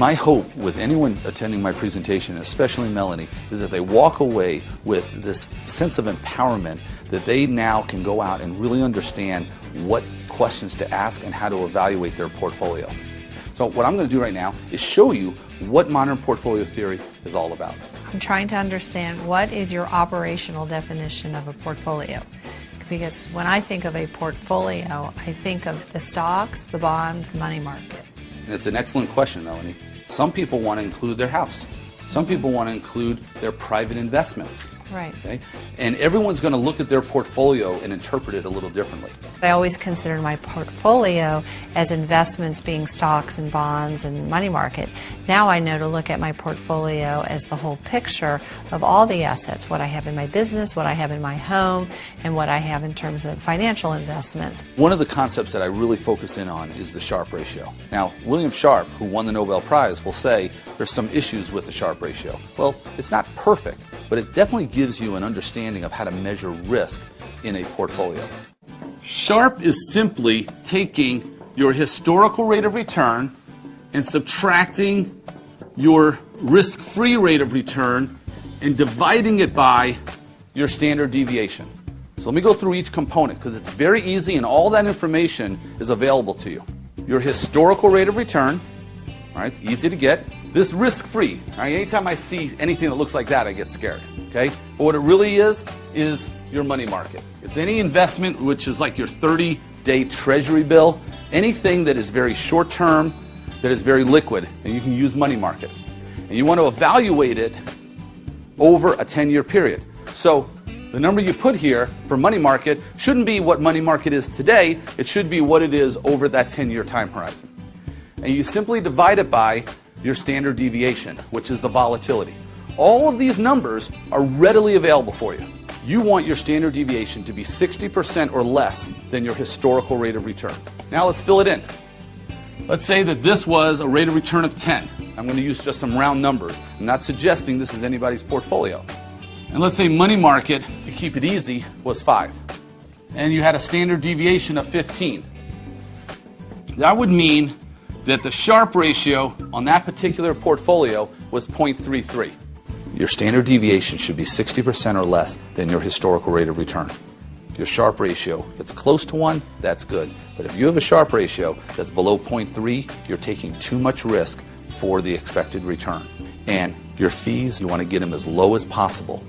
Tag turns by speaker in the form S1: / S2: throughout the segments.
S1: My hope with anyone attending my presentation, especially Melanie, is that they walk away with this sense of empowerment that they now can go out and really understand what questions to ask and how to evaluate their portfolio. So what I'm going to do right now is show you what modern portfolio theory is all about.
S2: I'm trying to understand what is your operational definition of a portfolio. Because when I think of a portfolio, I think of the stocks, the bonds, the money market.
S1: And it's an excellent question, Melanie. Some people want to include their house. Some people want to include their private investments.
S2: Right.
S1: Okay? And everyone's going to look at their portfolio and interpret it a little differently.
S2: I always considered my portfolio as investments being stocks and bonds and money market. Now I know to look at my portfolio as the whole picture of all the assets, what I have in my business, what I have in my home, and what I have in terms of financial investments.
S1: One of the concepts that I really focus in on is the Sharpe ratio. Now, William Sharpe, who won the Nobel Prize, will say there's some issues with the Sharpe ratio. Well, it's not perfect, but it definitely gives you an understanding of how to measure risk in a portfolio. Sharpe is simply taking your historical rate of return and subtracting your risk-free rate of return and dividing it by your standard deviation. So let me go through each component because it's very easy and all that information is available to you. Your historical rate of return, all right, easy to get. This risk-free, all right, anytime I see anything that looks like that, I get scared, okay? But what it really is your money market. It's any investment which is like your 30-day treasury bill, anything that is very short-term, that is very liquid, and you can use money market. And you want to evaluate it over a 10-year period. So the number you put here for money market shouldn't be what money market is today, it should be what it is over that 10-year time horizon. And you simply divide it by your standard deviation, which is the volatility. All of these numbers are readily available for you. You want your standard deviation to be 60% or less than your historical rate of return. Now let's fill it in. Let's say that this was a rate of return of 10. I'm going to use just some round numbers. I'm not suggesting this is anybody's portfolio. And let's say money market, to keep it easy, was 5. And you had a standard deviation of 15. That would mean that the Sharpe ratio on that particular portfolio was 0.33. Your standard deviation should be 60% or less than your historical rate of return. Your Sharpe ratio, if it's close to 1, that's good. But if you have a Sharpe ratio that's below 0.3, you're taking too much risk for the expected return. And your fees, you want to get them as low as possible.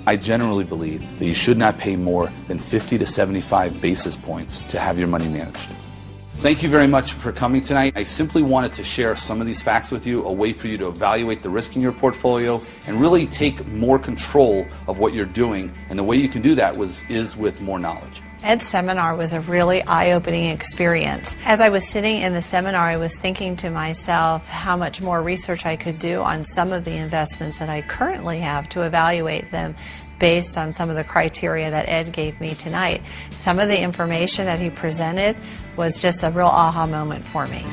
S1: I generally believe that you should not pay more than 50 to 75 basis points to have your money managed. Thank you very much for coming tonight. I simply wanted to share some of these facts with you, a way for you to evaluate the risk in your portfolio and really take more control of what you're doing. And the way you can do that is with more knowledge.
S2: Ed's seminar was a really eye-opening experience. As I was sitting in the seminar, I was thinking to myself how much more research I could do on some of the investments that I currently have to evaluate them based on some of the criteria that Ed gave me tonight. Some of the information that he presented was just a real aha moment for me.